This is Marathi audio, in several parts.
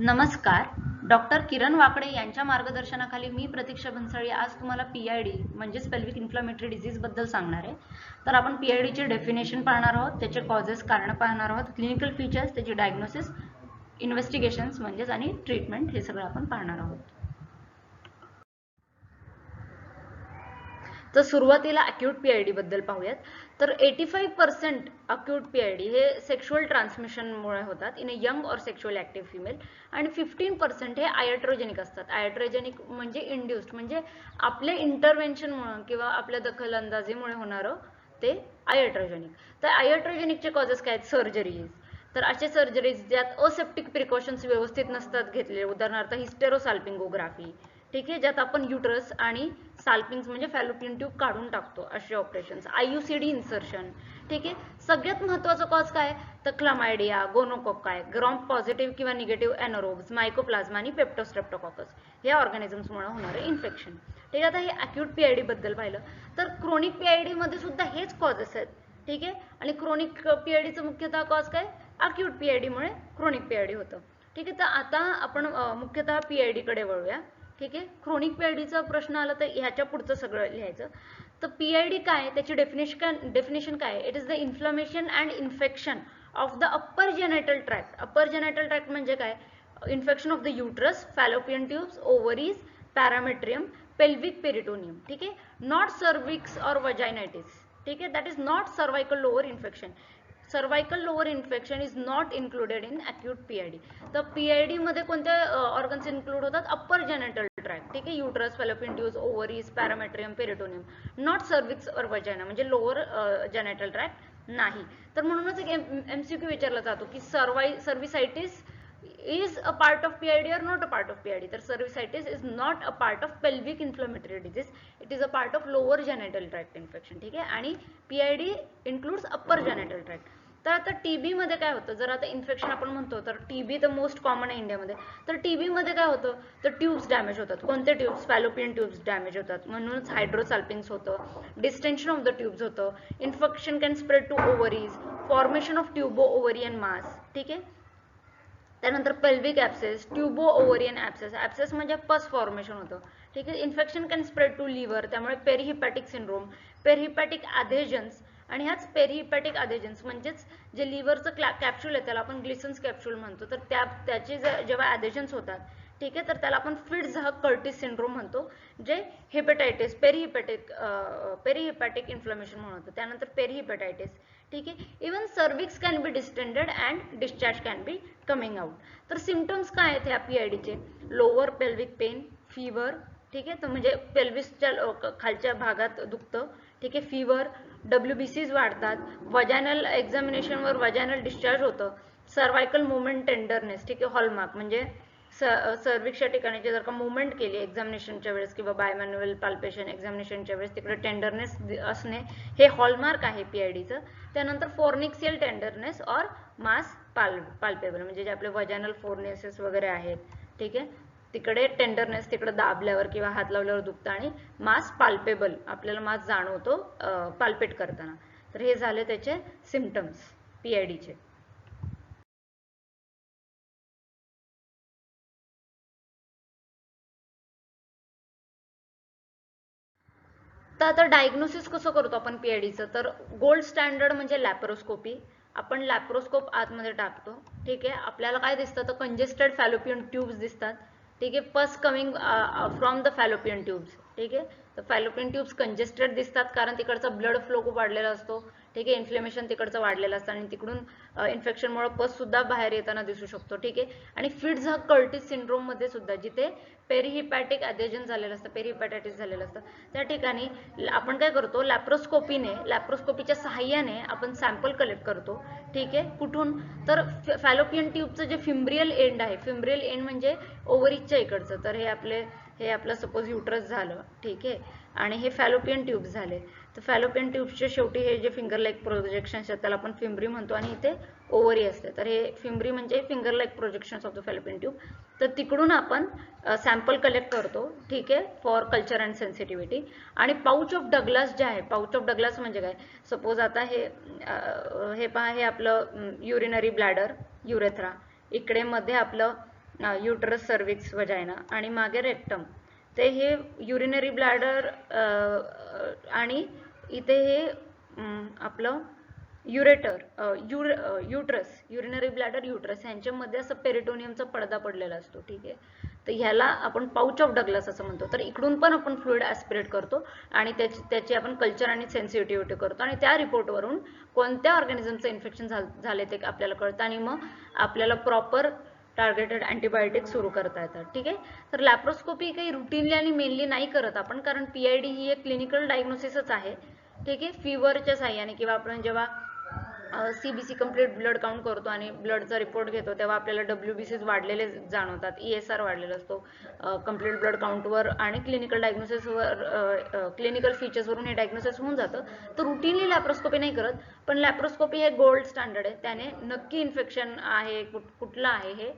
नमस्कार. डॉक्टर किरण वाकडे यांच्या मार्गदर्शनाखाली मी प्रतीक्षा भन्साळी आज तुम्हाला PID म्हणजेच पेल्विक इन्फ्लामेटरी डिसीज बद्दल सांगणार आहे. तर आपण PID चे डेफिनेशन पाहणार आहोत, त्याचे कॉजेस कारण पाहणार आहोत, क्लिनिकल फीचर्स, त्याची डायग्नोसिस, इन्व्हेस्टिगेशन्स म्हणजेच आणि ट्रीटमेंट हे सगळं आपण पाहणार आहोत. तर सुरुवातीला अक्यूट PID बद्दल पाहूयात. तर 85% अक्यूट PID हे सेक्शुअल ट्रान्समिशनमुळे होतात इन अ यंग और सेक्शुअल ॲक्टिव्ह फिमेल आणि 15% हे आयट्रोजेनिक असतात. आयट्रोजेनिक म्हणजे इंड्युस्ड, म्हणजे आपले इंटरव्हेन्शनमुळे किंवा आपल्या दखलंदाजीमुळे होणारं ते आयट्रोजेनिक. तर आयट्रोजेनिकचे कॉजेस काय आहेत? सर्जरीज. तर असे सर्जरीज ज्यात असेप्टिक प्रिकॉशन्स व्यवस्थित नसतात घेतलेले, उदाहरणार्थ हिस्टेरोसाल्पिंगोग्राफी, ठीक आहे, ज्यात आपण युटरस आणि साल्पिंग्स म्हणजे फॅलोपियन ट्यूब काढून टाकतो, असे ऑपरेशन्स. IUCD इन्सर्शन, ठीक आहे. सगळ्यात महत्त्वाचं कॉज काय? तर क्लामायडिया, गोनोकोकाय, ग्रॉम पॉझिटिव्ह किंवा निगेटिव्ह एनोरोब्स, मायकोप्लाझ्मा आणि पेप्टोस्ट्रेप्टोकॉकस हे ऑर्गॅनिझम्समुळे होणारे इन्फेक्शन. ठीक आहे. आता हे अक्यूट PID बद्दल पाहिलं तर क्रोनिक PID मध्ये सुद्धा हेच कॉजेस आहेत. ठीक आहे. आणि क्रोनिक PIDचं मुख्यतः कॉज काय? अक्यूट PID मुळे क्रोनिक PID होतं. ठीक आहे. तर आता आपण मुख्यतः PID कडे वळूया. ठीक आहे. क्रोनिक PIDचा प्रश्न आला तर ह्याच्या पुढचं सगळं लिहायचं. तर PID काय? त्याची डेफिनेशन काय? It is the inflammation and infection of the upper genital tract. Upper genital tract म्हणजे काय? Infection of the uterus, fallopian tubes, ovaries, parametrium, pelvic peritoneum. ठीक आहे. नॉट सर्विक्स और वजायनायटिस. ठीक आहे. That is not cervical lower infection. Cervical lower infection is not included in acute PID. तर PID मध्ये कोणते ऑर्गन्स इन्क्लूड होतात? Upper genital tract. ठीक आहे. Uterus, fallopian tubes, ovaries, पॅरामेट्रियम, peritoneum. Not cervix और वजायना म्हणजे लोअर जेनायटल ट्रॅक्ट नाही. तर म्हणूनच एक MCQ विचारला जातो की सर्व्हिसायटिस is a part of PID or not a part of PID. तर सर्व्हिसायटिस is not a part of pelvic inflammatory disease. It is a part of lower genital tract infection. ठीक आहे. आणि PID includes upper genital tract. तर आता TB मध्ये काय होतं? जर आता इन्फेक्शन आपण म्हणतो तर TB तर मोस्ट कॉमन आहे इंडियामध्ये. तर TB मध्ये काय होतं? तर ट्यूब्स डॅमेज होतात. कोणते ट्यूब्स? फॅलोपियन ट्यूब्स डॅमेज होतात. म्हणूनच हायड्रोसाल्पिंग्स होतं, डिस्टेन्शन ऑफ द ट्यूब्स होतं, infection can spread to ovaries, formation of tubo ovarian mass. ठीक आहे. त्यानंतर पेल्विक ॲप्सेस, ट्यूबो ओव्हरियन ॲप्सेस. ॲप्सेस म्हणजे पस फॉर्मेशन होतं. ठीक आहे. Infection can spread to liver, त्यामुळे पेरिहिपॅटिक सिंड्रोम, पेरिहिपॅटिक ॲधेजन्स. आणि ह्याच पेरिहिपॅटिक ॲधेजन्स म्हणजेच जे लिव्हरचं कॅप्सूल आहे त्याला आपण ग्लिसन्स कॅप्सूल म्हणतो. तर त्याचे जेव्हा ॲधेजन्स होतात, ठीक आहे, तर त्याला आपण फिट्झ-कर्टिस सिंड्रोम म्हणतो, जे हेपेटायटिस, पेरिहिपॅटिक इन्फ्लमेशन होतं. त्यानंतर पेरिहिपॅटायटिस. ठीक आहे. Even cervix can be distended and discharge can be coming out. तर सिम्पटम्स काय आहेत ह्या PIDचे? Lower pelvic pain, fever. ठीक आहे. तर म्हणजे पेल्विसच्या खालच्या भागात दुखतं. ठीक आहे. फीवर, WBCs वाढतात, वजायनल एक्झामिनेशनवर वजायनल डिस्चार्ज होतं, सर्वायकल मुवमेंट टेंडरनेस. ठीक आहे. हॉलमार्क म्हणजे सर्विक्सच्या ठिकाणी जर का मुवमेंट केली एक्झामिनेशनच्या वेळेस किंवा बायमॅन्युअल पाल्पेशन एक्झामिनेशनच्या वेळेस तिकडे टेंडरनेस असणे हे हॉलमार्क आहे PIDचं. त्यानंतर फोर्निक्सियल टेंडरनेस और मास पाल्पेबल म्हणजे जे आपले वजायनल फोर्नेसेस वगैरे आहेत. ठीक आहे. तिकडे टेंडरनेस, तिकडे दाबल्यावर किंवा हात लावल्यावर दुखतं आणि मास पाल्पेबल, आपल्याला मास जाणवतो पाल्पेट करताना. तर हे झाले त्याचे सिम्पटम्स PIDचे. तर आता डायग्नोसिस कसं करतो आपण PIDचं? तर गोल्ड स्टँडर्ड म्हणजे लॅप्रोस्कोपी. आपण लॅप्रोस्कोप आतमध्ये टाकतो. ठीक आहे. आपल्याला काय दिसतं? तर कंजेस्टेड फॅलोपियन ट्यूब्स दिसतात. ठीक आहे. पस coming from the fallopian tubes. ठीक आहे. तर फॅलोपियन ट्यूब्स कंजेस्टेड दिसतात कारण तिकडचा ब्लड फ्लो खूप वाढलेला असतो. ठीक आहे. इन्फ्लेमेशन तिकडचं वाढलेलं असतं आणि तिकडून इन्फेक्शनमुळे पस सुद्धा बाहेर येताना दिसू शकतो. ठीक आहे. आणि फिट्झ-कर्टिस सिंड्रोम मध्ये सुद्धा जिथे पेरिहिपॅटिक ॲधेजन झालेलं असतं, पेरिहिपॅटायटिस झालेलं असतं, त्या ठिकाणी आपण काय करतो? लॅप्रोस्कोपीच्या सहाय्याने आपण सॅम्पल कलेक्ट करतो. ठीक आहे. कुठून? तर फॅलोपियन ट्यूबचं जे फिम्ब्रियल एंड आहे, फिम्ब्रियल एंड म्हणजे ओव्हरीजच्या इकडचं. तर हे आपलं सपोज युट्रस झालं. ठीक आहे. आणि हे फॅलोपियन ट्यूब्स झाले. तर फॅलोपियन ट्यूब्सच्या शेवटी हे जे फिंगर लाईक प्रोजेक्शन्स आहेत त्याला आपण फिम्ब्री म्हणतो आणि इथे ओव्हरी असते. तर हे फिम्ब्री म्हणजे finger like projections of the fallopian tube. तर तिकडून आपण सॅम्पल कलेक्ट करतो. ठीक आहे. For culture and sensitivity. आणि पाउच ऑफ डगलास जे आहे, पाउच ऑफ डगलास म्हणजे काय? सपोज आता हे पहा, हे आपलं युरिनरी ब्लॅडर, युरेथ्रा. इकडे मध्ये आपलं युटरस, सर्विक्स, वजायना आणि मागे रेक्टम. ते हे युरिनरी ब्लॅडर आणि इथे हे आपलं ureter, uterus, urinary bladder, uterus ह्यांच्यामध्ये असं पेरिटोनियमचा पडदा पडलेला असतो. ठीक आहे, तर ह्याला आपण पाउच ऑफ डगलस असं म्हणतो. तर इकडून पण आपण फ्लुइड ॲस्पिरेट करतो आणि त्याची आपण कल्चर आणि सेन्सिटिव्हिटी करतो आणि त्या रिपोर्टवरून कोणत्या ऑर्गॅनिझमचं इन्फेक्शन झाले ते आपल्याला कळतं आणि मग आपल्याला प्रॉपर टार्गेटेड अँटीबायोटिक सुरू करता येतात. ठीक आहे, तर लॅप्रोस्कोपी काही रुटीनली आणि मेनली नाही करत आपण, कारण PID ही एक क्लिनिकल डायग्नोसिसच आहे. ठीक आहे, फिवरच्या साह्याने किंवा आपण जेव्हा CBC कंप्लीट ब्लड काउंट करतो आणि ब्लडचा रिपोर्ट घेतो तेव्हा आपल्याला WBCs वाढलेले जाणवतात, ESR वाढलेला असतो कंप्लीट ब्लड काउंटवर आणि क्लिनिकल डायग्नोसिसवर, क्लिनिकल फीचर्सवरून हे डायग्नोसिस होऊन जातं. तर रुटीनली लॅप्रोस्कोपी नाही करत, पण लॅप्रोस्कोपी हे गोल्ड स्टँडर्ड आहे. त्याने नक्की इन्फेक्शन आहे कुठलं आहे, हे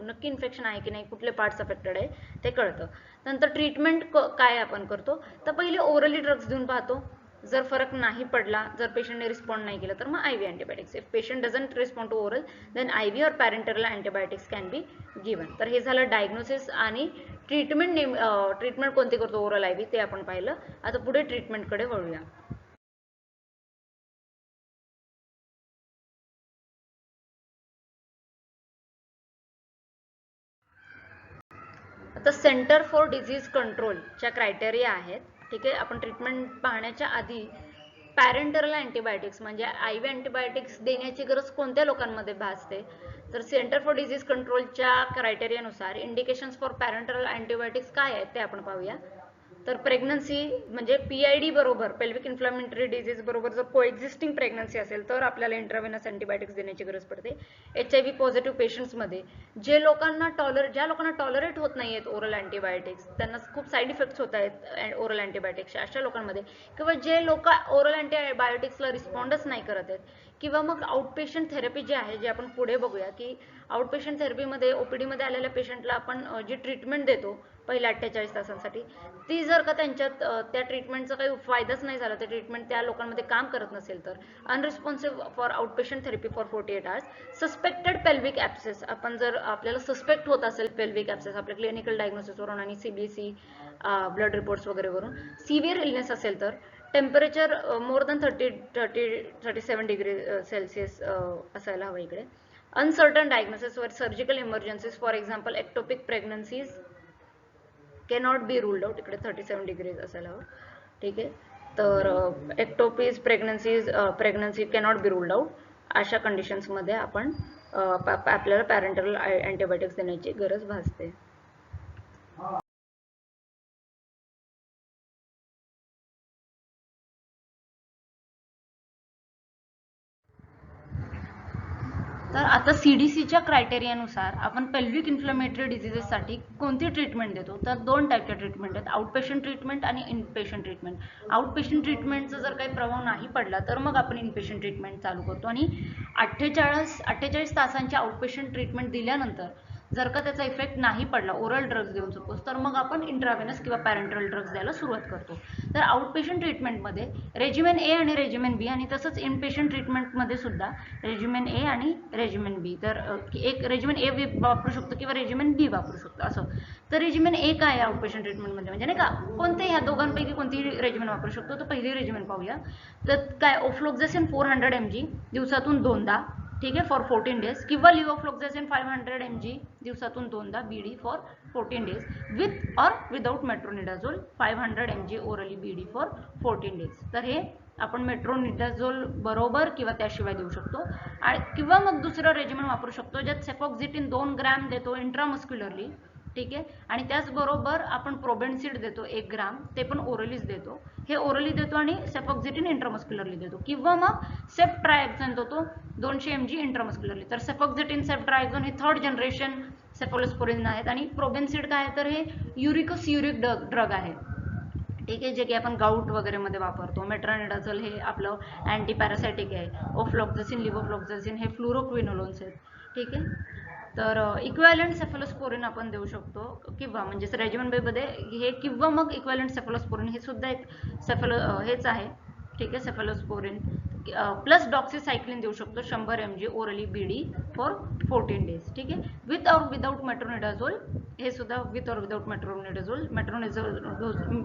नक्की इन्फेक्शन आहे की नाही, कुठले पार्ट्स अफेक्टेड आहे ते कळतं. नंतर ट्रीटमेंट काय आपण करतो, तर पहिले ओरली ड्रग्स देऊन पाहतो. जर फरक नाही पडला, जर पेशंटने रिस्पॉन्ड नाही केलं तर मग IV antibiotics. If patient doesn't respond to oral then IV or parenteral antibiotics can be given. तर हे झालं डायग्नोसिस आणि ट्रीटमेंट. ट्रीटमेंट कोणती करतो ओरल IV ते आपण पाहिलं. आता पुढे ट्रीटमेंटकडे वळूया. आता सेंटर फॉर डिझीज कंट्रोलच्या क्रायटेरिया आहेत. ठीक आहे, आपण ट्रीटमेंट पाहण्याच्या आधी पॅरेंटरल अँटीबायोटिक्स म्हणजे IV अँटीबायोटिक्स देण्याची गरज कोणत्या लोकांमध्ये भासते, तर सेंटर फॉर डिझीज कंट्रोलच्या क्रायटेरियानुसार इंडिकेशन्स फॉर पॅरेंटरल अँटीबायोटिक्स काय आहेत ते आपण पाहूया. तर प्रेग्नन्सी म्हणजे PID बरोबर पेल्विक इन्फ्लॅमेटरी डिझीज बरोबर जर कोएक्झिस्टिंग प्रेग्नन्सी असेल तर आपल्याला इंट्राव्हेनस अँटीबायोटिक्स देण्याची गरज पडते. HIV पॉझिटिव्ह पेशंट्समध्ये ज्या लोकांना टॉलरेट होत नाही आहेत ओरल अँटीबायोटिक्स, त्यांना खूप साईड इफेक्ट्स होत आहेत ओरल अँटीबायोटिक्सच्या, अशा लोकांमध्ये, किंवा जे लोक ओरल अँटीबायोटिक्सला रिस्पॉन्डच नाही करत आहेत, किंवा मग आउटपेशंट थेरपी जी आहे, जे आपण पुढे बघूया की आउटपेशंट थेरपीमध्ये OPD आलेल्या पेशंटला आपण जी ट्रीटमेंट देतो पहिल्या 48 तासांसाठी, ती जर का त्यांच्यात त्या ट्रीटमेंटचा काही फायदाच नाही झाला, तर ट्रीटमेंट त्या लोकांमध्ये काम करत नसेल तर unresponsive for outpatient therapy for 48 hours. Suspected pelvic abscess, आपण जर आपल्याला सस्पेक्ट होत असेल पेल्विक ॲप्सेस आपल्या क्लिनिकल डायग्नोसिसवरून आणि CBC ब्लड रिपोर्ट्स वगैरे वरून, सिव्हिअर इलनेस असेल तर temperature more than 37 degree celsius असायला हवं इकडे. अनसर्टन डायग्नोसिस वर surgical emergencies, for example ectopic pregnancies cannot be ruled out, इकडे 37 डिग्रीज असायला हवं. ठीक आहे, तर ectopies pregnancy cannot be ruled out, अशा कंडिशन्समध्ये आपण आपल्याला पॅरेंटरल अँटीबायोटिक्स देण्याची गरज भासते. तर आता CDCच्या क्रायटेरियानुसार आपण पेल्विक इन्फ्लमेटरी डिझिजेससाठी कोणती ट्रीटमेंट देतो, तर दोन टाईपच्या ट्रीटमेंट आहेत, आउटपेशंट ट्रीटमेंट आणि इनपेशंट ट्रीटमेंट. आउटपेशंट ट्रीटमेंटचा जर काही प्रभाव नाही पडला तर मग आपण इनपेशंट ट्रीटमेंट चालू करतो आणि 48 तासांची आउटपेशंट ट्रीटमेंट दिल्यानंतर जर का त्याचा इफेक्ट नाही पडला ओरल ड्रग्ज देऊन सपोज, तर मग आपण इंट्राव्हेनस किंवा पॅरेंटरल ड्रग्ज द्यायला सुरुवात करतो. तर आउटपेशंट ट्रीटमेंटमध्ये रेजिमेन A आणि रेजिमेन B, आणि तसंच इनपेशंट ट्रीटमेंटमध्ये सुद्धा रेजिमेन A आणि रेजिमेन B. तर एक रेजिमेन A वापरू शकतो किंवा रेजिमेन B वापरू शकतो असं. तर रेजिमेन A काय आहे आउटपेशंट ट्रीटमेंटमध्ये, म्हणजे नाही का कोणते ह्या दोघांपैकी कोणतीही रेजिमेन वापरू शकतो. तर पहिली रेजिमेन पाहूया. तर काय, ऑफ्लोक्झासिन 400 mg दिवसातून 2दा, ठीक आहे, फॉर 14 डेज, किंवा लिव्होफ्लोक्झासिन 500 mg दिवसातून 2दा BD फॉर 14 डेज, विथ और without metronidazole 500 mg orally BD for 14 days. तर हे आपण मेट्रोनिडाझोल बरोबर किंवा त्याशिवाय देऊ शकतो. किंवा मग दुसरं रेजिमेन वापरू शकतो ज्यात सेफॉक्झिटिन 2 ग्रॅम देतो इंट्रामस्क्युलरली, ठीक आहे, आणि त्याचबरोबर आपण प्रोबेन्सिड देतो 1 ग्राम, ते पण ओरलीच देतो. हे ओरली देतो आणि सेफॉक्झिटिन इंट्रामस्क्युलरली देतो. किंवा मग सेफ्ट्रायझोन देतो 200 mg इंट्रामस्क्युलरली. तर सेफॉक्झिटिन, सेफ्ट्रायझोन हे 3rd जनरेशन सेफोलोस्पोरिन आहेत आणि प्रोबेन्सिड काय आहे तर हे युरिक ड्रग आहे, ठीक आहे, जे की आपण गाऊट वगैरे मध्ये वापरतो. मेट्रोनिडाझोल हे आपलं अँटी पॅरासायटिक आहे. ऑफ्लोक्झासिन, लिव्होफ्लोक्झासिन हे फ्लुरोक्विनोलोन्स आहेत, ठीक आहे. तर इक्वॅलंट सेफलोस्पोरिन आपण देऊ शकतो, किंवा म्हणजे रेजिमेन B मध्ये हे, किंवा मग इक्वॅलंट सेफलोस्पोरिन हे सुद्धा एक हेच आहे, ठीक आहे, सेफॅलोस्पोरिन प्लस डॉक्सिसायक्लिन देऊ शकतो 100 mg orally BD for 14 days. ठीक आहे, विथ और विदाउट मेट्रोनिडाझोल, हे सुद्धा विथ और विदाउट मेट्रोनिडाझोल.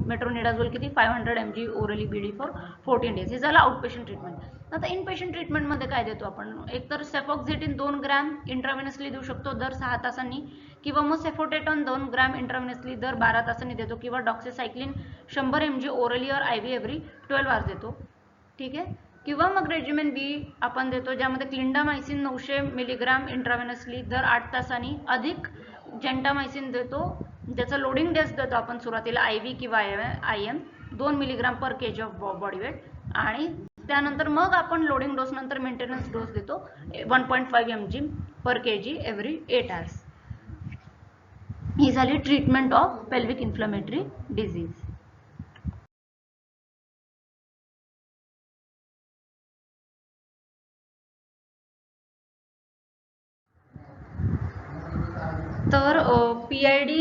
मेट्रोनिडाझोल किती 500 mg orally BD for 14 days. हे झालं आउट पेशंट ट्रीटमेंट. आता इन पेशंट ट्रीटमेंट मध्ये काय देतो आपण, एकतर सेफॉक्झेटिन 2 ग्रॅम इंट्राव्हेनसली देऊ शकतो दर 6 तासांनी, किंवा मग सेफोटेटॉन 2 ग्रॅम इंट्राव्हेनसली दर 12 तासांनी देतो, किंवा डॉक्सिसायक्लिन 100 mg ओरली और आयव्ही एव्हरी 12 आवर्स देतो. ठीक आहे, किंवा मग रेजिमेन बी आपण देतो, ज्यामध्ये क्लिंडामायसिन 900 मिलीग्राम इंट्राव्हेनसली दर 8 तासांनी अधिक जेंटामायसिन देतो, ज्याचा लोडिंग डोस देतो आपण सुरुवातीला IV किंवा IM 2 milligram per KG of body weight, आणि त्यानंतर मग आपण लोडिंग डोस नंतर मेंटेनन्स डोस देतो 1.5 mg per KG every 8 hours. ही झाली treatment of pelvic inflammatory disease. तर PID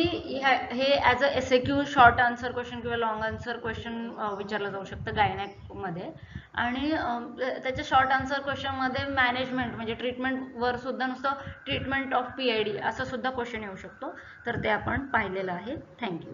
हे as a SAQ short answer question किंवा लॉंग आन्सर क्वेश्चन विचारलं जाऊ शकतं गायनॅकमध्ये, आणि त्याच्या शॉर्ट आन्सर क्वेश्चनमध्ये मॅनेजमेंट म्हणजे ट्रीटमेंटवर सुद्धा नुसतं ट्रीटमेंट ऑफ PID असं सुद्धा क्वेश्चन येऊ शकतो. तर ते आपण पाहिलेलं आहे. थँक्यू.